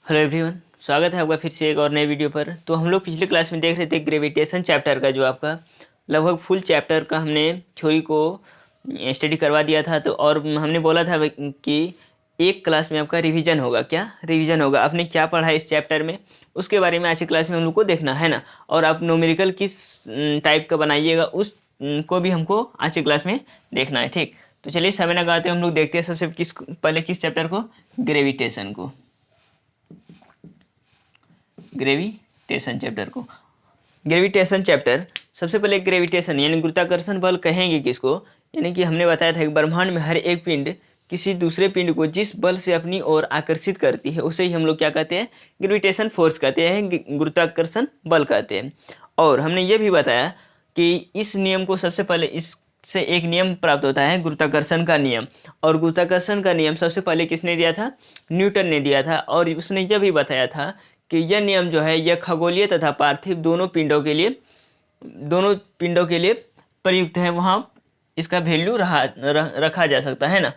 Hello everyone, स्वागत है आपका फिर से एक और नए वीडियो पर। तो हम लोग पिछले क्लास में देख रहे थे ग्रेविटेशन चैप्टर का, जो आपका लगभग फुल चैप्टर का हमने थ्योरी को स्टडी करवा दिया था। तो और हमने बोला था कि एक क्लास में आपका रिवीजन होगा। क्या रिवीजन होगा, आपने क्या पढ़ा है इस चैप्टर में, उसके बारे में आज की क्लास में हम लोग को देखना है ना। और आप न्यूमेरिकल किस टाइप का बनाइएगा उस को भी हमको आज की क्लास में देखना है। ठीक, तो चलिए समय ना गवाते हम लोग देखते हैं सबसे पहले किस चैप्टर को, ग्रेविटेशन को, ग्रेविटेशन चैप्टर को। ग्रेविटेशन चैप्टर सबसे पहले ग्रेविटेशन यानी गुरुत्वाकर्षण बल कहेंगे किसको, यानी कि हमने बताया था कि ब्रह्मांड में हर एक पिंड किसी दूसरे पिंड को जिस बल से अपनी ओर आकर्षित करती है उसे ही हम लोग क्या कहते हैं, ग्रेविटेशन फोर्स कहते हैं, गुरुत्वाकर्षण बल कहते हैं। और हमने ये भी बताया कि इस नियम को सबसे पहले इससे एक नियम प्राप्त होता है, गुरुत्वाकर्षण का नियम। और गुरुत्वाकर्षण का नियम सबसे पहले किसने दिया था, न्यूटन ने दिया था। और उसने यह भी बताया था कि यह नियम जो है यह खगोलीय तथा पार्थिव दोनों पिंडों के लिए प्रयुक्त है, वहाँ इसका वैल्यू रखा जा सकता है ना।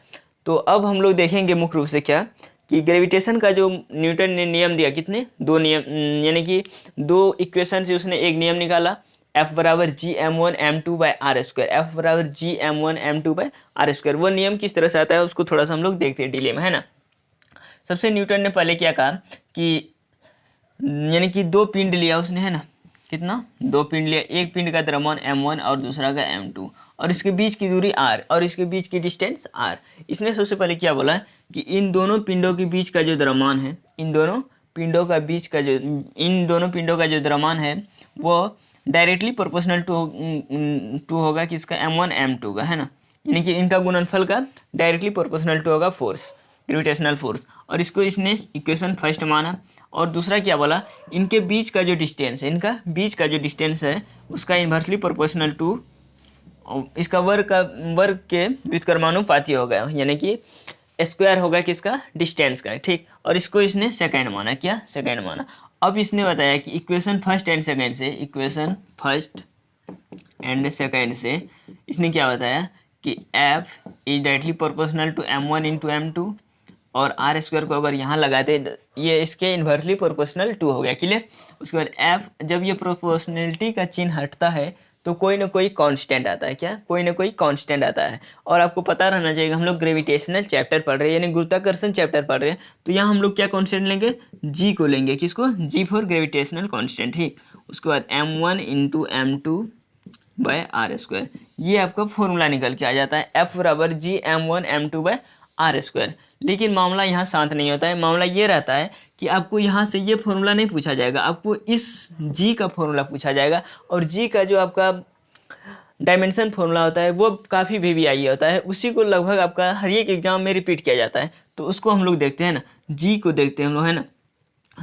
तो अब हम लोग देखेंगे मुख्य रूप से क्या कि ग्रेविटेशन का जो न्यूटन ने नियम दिया, कितने, दो नियम, यानी कि दो इक्वेशन से उसने एक नियम निकाला, F बराबर G m1m2/r²। F बराबर G m1m2/r²। वो नियम किस तरह से आता है उसको थोड़ा सा हम लोग देखते हैं डिले में, है ना। सबसे न्यूटन ने पहले क्या कहा कि यानी कि दो पिंड लिया उसने, है ना, कितना, दो पिंड लिया, एक पिंड का द्रव्यमान m1 और दूसरा का m2, और इसके बीच की दूरी r और इसके बीच की डिस्टेंस r। इसने सबसे पहले क्या बोला कि इन दोनों पिंडों के बीच का जो द्रव्यमान है, इन दोनों पिंडों का जो द्रव्यमान है वो डायरेक्टली प्रोपोर्शनल टू होगा कि इसका m1 m2 का, है ना, यानी कि इनका गुणनफल का डायरेक्टली प्रोपोर्शनल टू होगा फोर्स, ग्रेविटेशनल फोर्स। और इसको इसने इक्वेशन फर्स्ट माना। और दूसरा क्या बोला, इनके बीच का जो डिस्टेंस है, इनका बीच का जो डिस्टेंस है उसका इन्वर्सली प्रोपोर्शनल टू इसका वर्ग के व्युत्क्रमानुपाती होगा, यानी कि स्क्वायर होगा किसका, डिस्टेंस का। ठीक, और इसको इसने सेकंड माना, क्या, सेकंड माना। अब इसने बताया कि इक्वेशन फर्स्ट एंड सेकंड से इसने क्या बताया कि F is directly proportional to m1 into m2, और r² को अगर यहाँ लगाते ये इसके इन्वर्सली प्रोपोर्शनल टू हो गया, क्लियर। उसके बाद F जब ये प्रोपोर्शनलिटी का चिन्ह हटता है तो कोई ना कोई कांस्टेंट आता है, क्या, कोई ना कोई कांस्टेंट आता है। और आपको पता रहना चाहिए हम लोग ग्रेविटेशनल चैप्टर पढ़ रहे हैं, यानी गुरुत्वाकर्षण चैप्टर पढ़ रहे हैं, तो यहाँ हम लोग क्या कांस्टेंट लेंगे, जी को लेंगे, किसको, जी फॉर ग्रेविटेशनल कांस्टेंट। ठीक, उसके बाद m1 इंटू m2/r², ये आपका फॉर्मूला निकल के आ जाता है, F बराबर G m1m2/r²। लेकिन मामला यहाँ शांत नहीं होता है, मामला ये रहता है कि आपको यहाँ से ये फॉर्मूला नहीं पूछा जाएगा, आपको इस जी का फॉर्मूला पूछा जाएगा। और जी का जो आपका डायमेंशन फॉर्मूला होता है वो काफ़ी VVI होता है, उसी को लगभग आपका हर एक एग्जाम में रिपीट किया जाता है। तो उसको हम लोग देखते हैं ना, जी को देखते हैं हम लोग, है ना।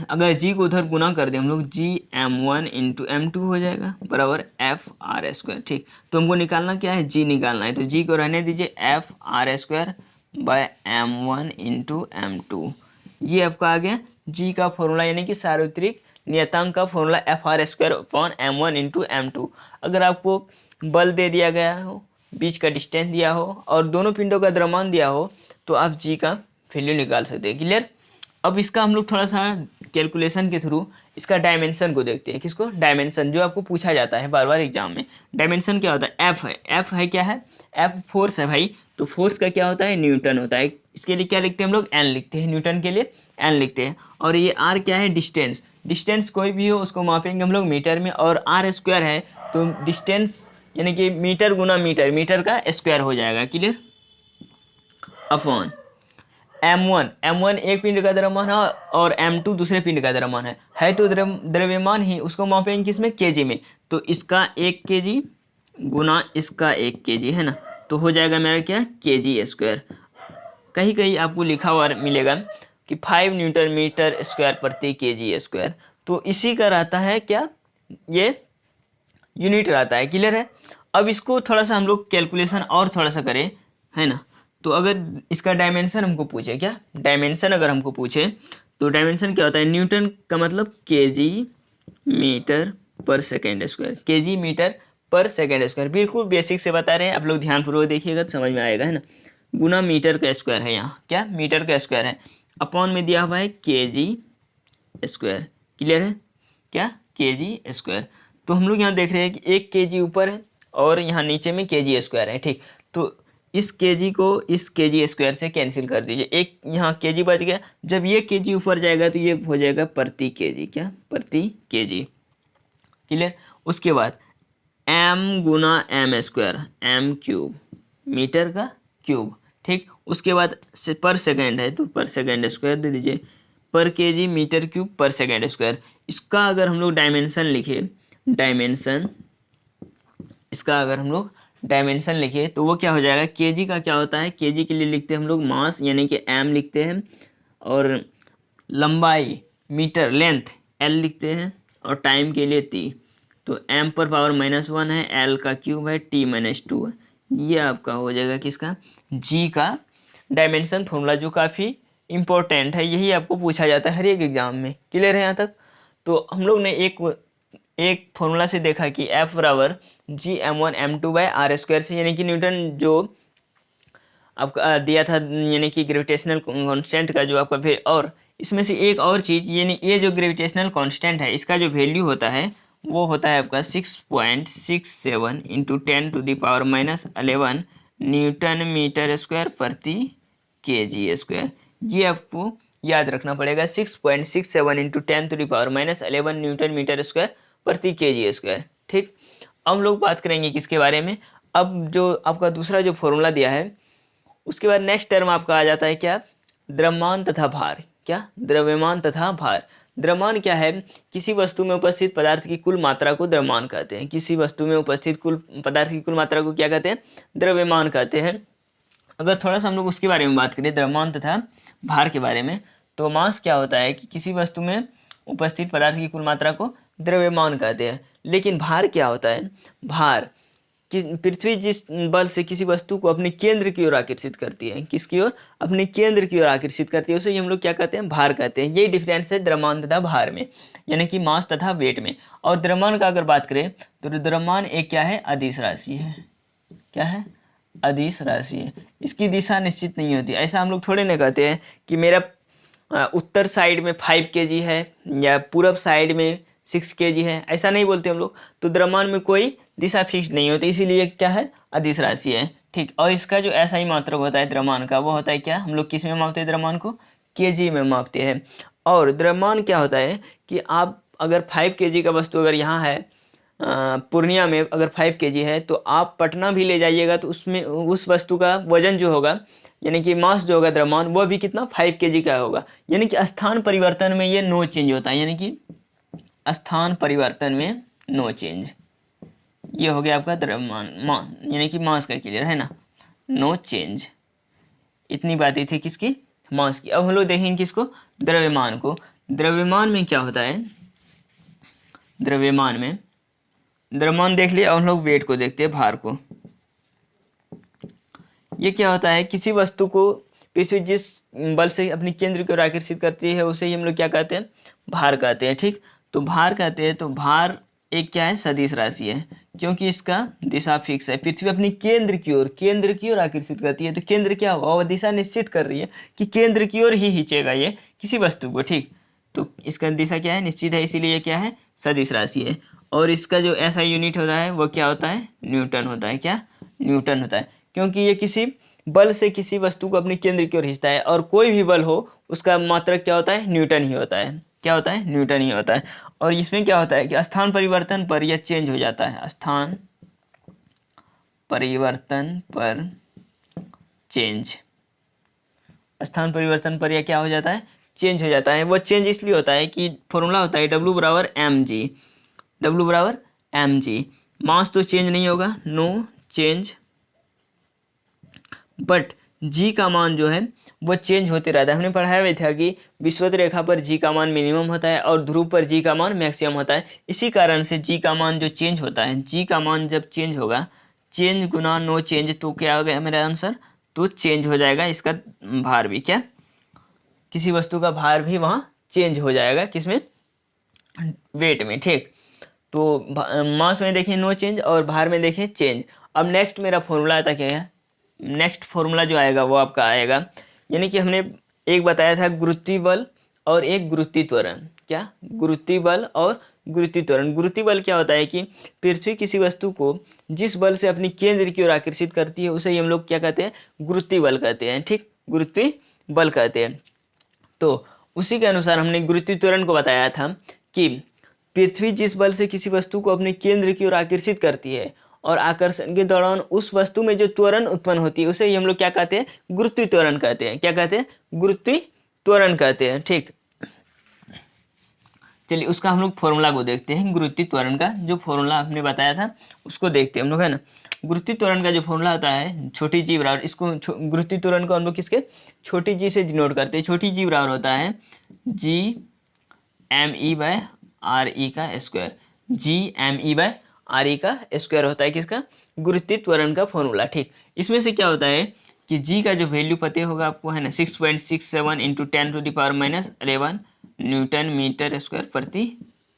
अगर जी को उधर गुना कर दें हम लोग, Gm1 इंटू m2 हो जाएगा बराबर F_r²। ठीक, तो हमको निकालना क्या है, जी निकालना है, तो जी को रहने दीजिए, F_r²/m1 इंटू m2। ये आपका आ गया जी का फॉर्मूला, यानी कि सार्वत्रिक नियतांक का फॉर्मूला F_r²/m1 इंटू m2। अगर आपको बल दे दिया गया हो, बीच का डिस्टेंस दिया हो और दोनों पिंडों का द्रव्यमान दिया हो तो आप जी का वैल्यू निकाल सकते हैं, क्लियर। अब इसका हम लोग थोड़ा सा कैलकुलेशन के थ्रू इसका डायमेंशन को देखते हैं, किसको, डायमेंशन, जो आपको पूछा जाता है बार बार एग्जाम में। डायमेंशन क्या होता है, एफ है, एफ है क्या है, एफ फोर्स है भाई, तो फोर्स का क्या होता है, न्यूटन होता है। इसके लिए क्या लिखते हैं हम लोग, एन लिखते हैं, न्यूटन के लिए एन लिखते हैं। और ये आर क्या है, डिस्टेंस, डिस्टेंस कोई भी हो उसको मापेंगे हम लोग मीटर में, और r² है तो डिस्टेंस यानी कि मीटर गुना मीटर, मीटर का स्क्वायर हो जाएगा, क्लियर, अपॉन m1 एक पिंड का द्रव्यमान है और m2 दूसरे पिंड का द्रव्यमान है तो द्रव्यमान ही, उसको मापेंगे किसमें, केजी में। तो इसका 1 kg गुना इसका 1 kg, है ना, तो हो जाएगा मेरा क्या, kg²। कहीं कहीं आपको लिखा हुआ मिलेगा कि 5 न्यूटन मीटर स्क्वायर प्रति kg², तो इसी का रहता है क्या, ये यूनिट रहता है, क्लियर है। अब इसको थोड़ा सा हम लोग कैलकुलेशन और थोड़ा सा करें, है ना। तो अगर इसका डायमेंशन हमको पूछे, क्या डायमेंशन अगर हमको पूछे तो डायमेंशन क्या होता है, न्यूटन का मतलब kg मीटर पर सेकेंड स्क्वायर, kg मीटर पर सेकेंड स्क्वायर, बिल्कुल बेसिक से बता रहे हैं, आप लोग ध्यानपूर्वक देखिएगा तो समझ में आएगा, है ना। गुना मीटर का स्क्वायर है, यहाँ क्या मीटर का स्क्वायर है, अपॉन में दिया हुआ है kg स्क्वायर। क्लियर है क्या, kg²। तो हम लोग यहाँ देख रहे हैं कि 1 kg ऊपर है और यहाँ नीचे में kg² है। ठीक, तो इस kg को इस kg² से कैंसिल कर दीजिए, एक यहाँ kg बच गया। जब ये kg ऊपर जाएगा तो ये हो जाएगा प्रति kg, क्या, प्रति kg। क्लियर। उसके बाद m गुना m², m³ मीटर का क्यूब। ठीक, उसके बाद पर सेकेंड है तो पर सेकेंड स्क्वायर दे दीजिए, पर kg मीटर क्यूब पर सेकेंड स्क्वायर। इसका अगर हम लोग डायमेंशन लिखे, डायमेंशन, इसका अगर हम लोग डायमेंशन लिखे तो वो क्या हो जाएगा, kg का क्या होता है, kg के लिए लिखते हैं हम लोग मास यानी कि m लिखते हैं, और लंबाई मीटर लेंथ l लिखते हैं, और टाइम के लिए t। तो m पर पावर -1 है, l का क्यूब है, t -2 है। ये आपका हो जाएगा किसका, g का डायमेंशन फॉर्मूला, जो काफ़ी इम्पोर्टेंट है, यही आपको पूछा जाता है हर एक एग्जाम में। क्लियर है यहाँ तक। तो हम लोग ने एक फॉर्मूला से देखा कि F बराबर Gm1m2/r² से, यानी कि न्यूटन जो आपका दिया था, यानी कि ग्रेविटेशनल कांस्टेंट का जो आपका और इसमें से एक और चीज़, यानी ये जो ग्रेविटेशनल कांस्टेंट है इसका जो वैल्यू होता है वो होता है आपका 6.67 इंटू 10⁻⁻11 न्यूटन मीटर स्क्वायर प्रति kg²। ये आपको याद रखना पड़ेगा, 6.67 इंटू 10⁻⁻11 न्यूटन मीटर स्क्वायर प्रति kg²। ठीक, अब हम लोग बात करेंगे किसके बारे में, अब जो आपका दूसरा जो फॉर्मूला दिया है उसके बाद नेक्स्ट टर्म आपका आ जाता है क्या, द्रव्यमान तथा भार। क्या, द्रव्यमान तथा भार। द्रव्यमान क्या है, किसी वस्तु में उपस्थित पदार्थ की कुल मात्रा को द्रव्यमान कहते हैं। किसी वस्तु में उपस्थित कुल पदार्थ की कुल मात्रा को क्या कहते हैं, द्रव्यमान कहते हैं। अगर थोड़ा सा हम लोग उसके बारे में बात करें, द्रव्यमान तथा भार के बारे में, तो मास क्या होता है कि किसी वस्तु में उपस्थित पदार्थ की कुल मात्रा को द्रव्यमान कहते हैं। लेकिन भार क्या होता है, भार पृथ्वी जिस बल से किसी वस्तु को अपने केंद्र की ओर आकर्षित करती है, किसकी ओर, अपने केंद्र की ओर आकर्षित करती है, उसे हम लोग क्या कहते हैं, भार कहते हैं। यही डिफरेंस है द्रव्यमान तथा भार में, यानी कि मास तथा वेट में। और द्रव्यमान का अगर बात करें तो द्रव्यमान एक क्या है, अदिश राशि है। क्या है, अदिश राशि है। इसकी दिशा निश्चित नहीं होती। ऐसा हम लोग थोड़े ना कहते हैं कि मेरा उत्तर साइड में 5 kg है या पूरब साइड में 6 kg है, ऐसा नहीं बोलते हम लोग। तो द्रव्यमान में कोई दिशा फिक्स नहीं होती, इसीलिए क्या है, अदिश राशि है। ठीक, और इसका जो ऐसा ही मात्रक होता है द्रव्यमान का, वो होता है क्या, हम लोग किस में मापते हैं द्रव्यमान को, kg में मापते हैं। और द्रव्यमान क्या होता है कि आप अगर 5 kg का वस्तु अगर यहाँ है पूर्णिया में अगर 5 kg है, तो आप पटना भी ले जाइएगा तो उसमें उस वस्तु का वजन जो होगा, यानी कि मास जो होगा द्रव्यमान, वो भी कितना, 5 kg का होगा। यानी कि स्थान परिवर्तन में ये नो चेंज होता है, यानी कि स्थान परिवर्तन में नो चेंज। ये हो गया आपका द्रव्यमान यानी कि मास का। क्लियर है ना, नो चेंज। इतनी बातें थी किसकी, मास की। अब हम लोग देखेंगे किसको, द्रव्यमान को। द्रव्यमान में क्या होता है, द्रव्यमान देख लिया। अब हम लोग वेट को देखते हैं, भार को। ये क्या होता है, किसी वस्तु को पृथ्वी जिस बल से अपनी केंद्र की ओर आकर्षित करती है उसे ही हम लोग क्या कहते हैं, भार कहते हैं। ठीक, तो भार कहते हैं, तो भार एक क्या है, सदिश राशि है, क्योंकि इसका दिशा फिक्स है। पृथ्वी अपनी केंद्र की ओर आकर्षित करती है, तो केंद्र क्या हुआ, वह दिशा निश्चित कर रही है कि केंद्र की ओर ही खींचेगा ये किसी वस्तु को। ठीक, तो इसका दिशा क्या है, निश्चित है, इसीलिए क्या है, सदिश राशि है। और इसका जो ऐसा यूनिट होता है वो क्या होता है, न्यूटन होता है। क्या, न्यूटन होता है, क्योंकि ये किसी बल से किसी वस्तु को अपनी केंद्र की ओर खींचता है, और कोई भी बल हो उसका मात्रक क्या होता है, न्यूटन ही होता है। क्या होता है, न्यूटन ही होता है। और इसमें क्या होता है कि स्थान परिवर्तन पर यह चेंज हो जाता है, स्थान परिवर्तन पर चेंज, स्थान परिवर्तन पर यह क्या हो जाता है, चेंज हो जाता है। वो चेंज इसलिए होता है कि फॉर्मूला होता है W बराबर mg, W बराबर mg। मास तो चेंज नहीं होगा, नो चेंज, बट g का मान जो है वो चेंज होते रहता है। हमने पढ़ाया हुआ था कि विषुवत रेखा पर g का मान मिनिमम होता है और ध्रुव पर g का मान मैक्सिमम होता है। इसी कारण से g का मान जो चेंज होता है, g का मान जब चेंज होगा, चेंज गुना नो चेंज, तो क्या हो गया मेरा आंसर, तो चेंज हो जाएगा इसका भार भी। क्या, किसी वस्तु का भार भी वहाँ चेंज हो जाएगा, किसमें, वेट में। ठीक, तो मास में देखें नो चेंज और भार में देखें चेंज। अब नेक्स्ट मेरा फॉर्मूला आता क्या है, नेक्स्ट फॉर्मूला जो आएगा वो आपका आएगा, यानी कि हमने एक बताया था गुरुत्वीय बल और एक गुरुत्वीय त्वरण। क्या? गुरुत्वीय बल और गुरुत्वीय त्वरण। गुरुत्वीय बल क्या होता है कि पृथ्वी किसी वस्तु को जिस बल से अपनी केंद्र की ओर आकर्षित करती है उसे ही हम लोग क्या कहते हैं? गुरुत्वीय बल कहते हैं। ठीक, गुरुत्वीय बल कहते हैं। तो उसी के अनुसार हमने गुरुत्वीय त्वरण को बताया था कि पृथ्वी जिस बल से किसी वस्तु को अपने केंद्र की ओर आकर्षित करती है और आकर्षण के दौरान उस वस्तु में जो त्वरण उत्पन्न होती है उसे ही हम लोग क्या कहते हैं? गुरुत्वीय त्वरण कहते हैं। क्या कहते हैं? गुरुत्वीय त्वरण कहते हैं। ठीक, चलिए उसका हम लोग फॉर्मूला को देखते हैं। गुरुत्वीय त्वरण का जो फॉर्मूला आपने बताया था उसको देखते हैं हम लोग, है ना। गुरुत्वीय त्वरण का जो फॉर्मूला होता है छोटी जी बराबर, इसको गुरुत्वीय त्वरण को हम लोग किसके? छोटी जी से डिनोट करते हैं। छोटी जी बराबर होता है G M E by R ई का square. G M E by R ई का स्क्वायर होता है किसका? गुरुत्वीय त्वरण का फॉर्मूला। ठीक, इसमें से क्या होता है कि जी का जो वैल्यू पता होगा आपको, है ना, 6.67 इंटू 10⁻⁻11 न्यूटन मीटर स्क्वायर प्रति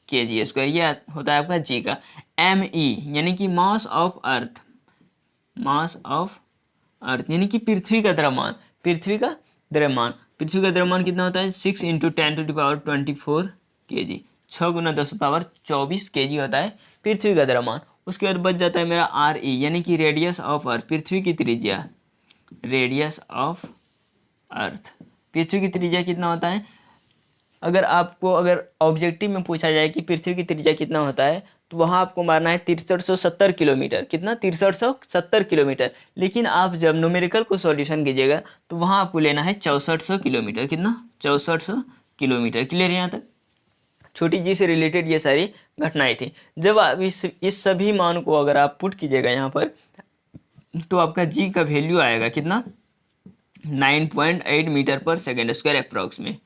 के जी स्क्वायर, ये होता है आपका जी का। एम ई यानी कि mass of earth, mass of earth यानी कि पृथ्वी का द्रव्यमान। पृथ्वी का द्रव्यमान, पृथ्वी का द्रव्यमान कितना होता है? 6 इंटू 10⁻24 के जी, 6 गुना 10⁻24 के जी होता है पृथ्वी का द्रव्यमान। उसके बाद बच जाता है मेरा आर ई यानी कि रेडियस ऑफ अर्थ, पृथ्वी की त्रिज्या। रेडियस ऑफ अर्थ, पृथ्वी की त्रिज्या कितना होता है? अगर आपको अगर ऑब्जेक्टिव में पूछा जाए कि पृथ्वी की त्रिज्या कितना होता है तो वहाँ आपको मारना है 6370 किलोमीटर। कितना? 6370 किलोमीटर। लेकिन आप जब न्यूमेरिकल को सॉल्यूशन कीजिएगा तो वहाँ आपको लेना है 6400 किलोमीटर। कितना? 6400 किलोमीटर। क्लियर है यहाँ तक? छोटी जी से रिलेटेड ये सारी घटनाएं थी। जब आप इस सभी मान को अगर आप पुट कीजिएगा यहाँ पर तो आपका जी का वैल्यू आएगा कितना? 9.8 मीटर पर सेकेंड स्क्वायर अप्रॉक्स में।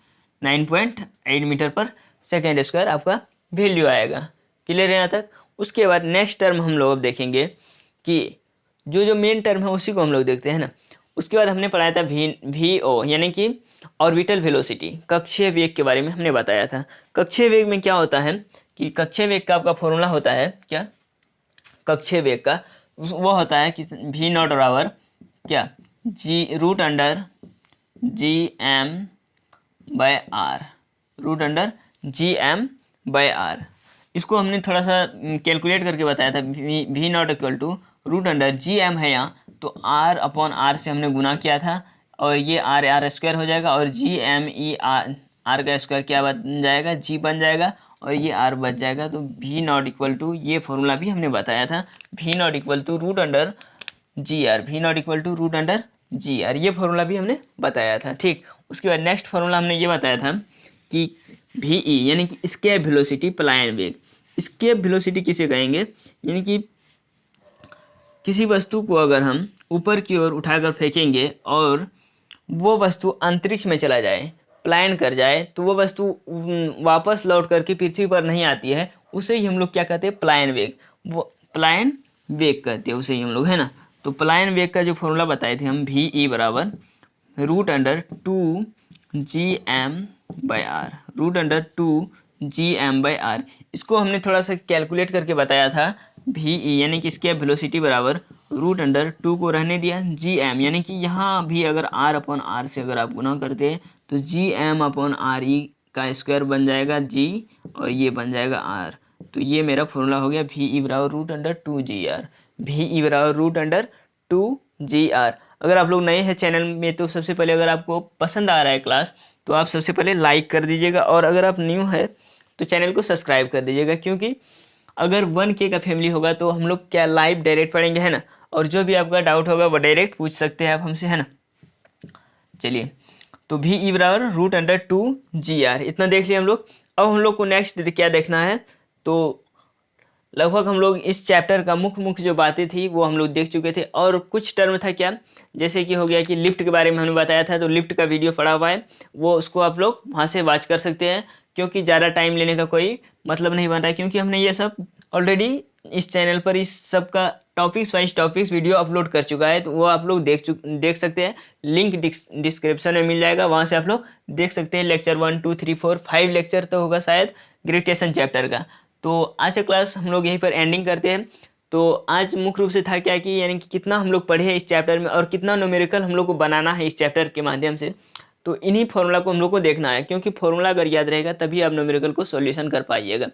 9.8 मीटर पर सेकेंड स्क्वायर आपका वैल्यू आएगा। क्लियर है यहाँ तक? उसके बाद नेक्स्ट टर्म हम लोग अब देखेंगे कि जो मेन टर्म है उसी को हम लोग देखते हैं ना। उसके बाद हमने पढ़ाया था वी ओ यानी कि ऑर्बिटल वेलोसिटी, कक्षीय वेग के बारे में हमने बताया था। कक्षीय वेग में क्या होता है कि कक्षीय वेग का आपका फॉर्मूला होता है क्या? कक्षीय वेग का वो होता है कि वी नॉट बराबर क्या? G root under G M by R, root under G M by R. इसको हमने थोड़ा सा कैलकुलेट करके बताया था। We not equal to root under G M है यहाँ तो आर अपॉन आर से हमने गुना किया था और ये आर आर स्क्वायर हो जाएगा और जी एम ई आर का स्क्वायर क्या बन जाएगा? जी बन जाएगा और ये आर बच जाएगा। तो वी नॉट इक्वल टू, ये फॉर्मूला भी हमने बताया था, we not equal to root under g r, v not equal to root under g r, ये फॉर्मूला भी हमने बताया था। ठीक, उसके बाद नेक्स्ट फॉर्मूला हमने ये बताया था कि वी ई यानी कि स्केप वेलोसिटी पलायन वेग। स्केप वेलोसिटी किसे कहेंगे? यानी कि किसी वस्तु को अगर हम ऊपर की ओर उठाकर फेंकेंगे और वो वस्तु अंतरिक्ष में चला जाए, पलायन कर जाए, तो वो वस्तु वापस लौट करके पृथ्वी पर नहीं आती है, उसे ही हम लोग क्या कहते हैं? पलायन वेग। वो पलायन वेग कहते हैं उसे ही हम लोग, है ना। तो पलायन वेग का जो फॉर्मूला बताए थे हम, वी ई बराबर root under 2 g m by r, root under 2 g m by r. इसको हमने थोड़ा सा कैलकुलेट करके बताया था। वी ई यानी कि इसके वेलोसिटी बराबर रूट अंडर 2 को रहने दिया जी एम, यानी कि यहाँ भी अगर आर अपॉन आर से अगर आप गुना करते हैं तो जी एम अपॉन आर ई का स्क्वायर बन जाएगा जी और ये बन जाएगा आर। तो ये मेरा फॉर्मूला हो गया वी ई बराबर root under 2 g r, v e बराबर रूट अंडर 2 जी आर। अगर आप लोग नए हैं चैनल में तो सबसे पहले अगर आपको पसंद आ रहा है क्लास तो आप सबसे पहले लाइक कर दीजिएगा और अगर आप न्यू है तो चैनल को सब्सक्राइब कर दीजिएगा, क्योंकि अगर 1K का फैमिली होगा तो हम लोग क्या लाइव डायरेक्ट पढ़ेंगे, है ना। और जो भी आपका डाउट होगा वो डायरेक्ट पूछ सकते हैं आप हमसे, है ना। चलिए, तो वी ई बराबर रूट अंडर 2 जी आर, इतना देख लिया हम लोग। अब हम लोग को नेक्स्ट क्या देखना है, तो लगभग हम लोग इस चैप्टर का मुख्य जो बातें थी वो हम लोग देख चुके थे। और कुछ टर्म था क्या, जैसे कि हो गया कि लिफ्ट के बारे में हमने बताया था, तो लिफ्ट का वीडियो पड़ा हुआ है, वो उसको आप लोग वहाँ से वॉच कर सकते हैं, क्योंकि ज़्यादा टाइम लेने का कोई मतलब नहीं बन रहा है, क्योंकि हमने ये सब ऑलरेडी इस चैनल पर इस सब का topics wise topics video upload कर चुका है, तो वो आप लोग देख सकते हैं। लिंक डिस्क्रिप्शन में मिल जाएगा, वहाँ से आप लोग देख सकते हैं। लेक्चर 1 2 3 4 5 लेक्चर तो होगा शायद ग्रेविटेशन चैप्टर का। तो आज का क्लास हम लोग यहीं पर एंडिंग करते हैं। तो आज मुख्य रूप से था क्या कि यानी कि कितना हम लोग पढ़े हैं इस चैप्टर में और कितना न्यूमेरिकल हम लोग को बनाना है इस चैप्टर के माध्यम से। तो इन्हीं फॉर्मूला को हम लोग को देखना है, क्योंकि फॉर्मूला अगर याद रहेगा तभी आप न्यूमेरिकल को सॉल्यूशन कर पाइएगा,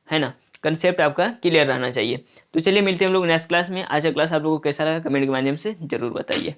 है ना। कंसेप्ट आपका क्लियर रहना चाहिए। तो चलिए मिलते हैं हम लोग नेक्स्ट क्लास में। आज का क्लास आप लोगों को कैसा लगा कमेंट के माध्यम से जरूर बताइए।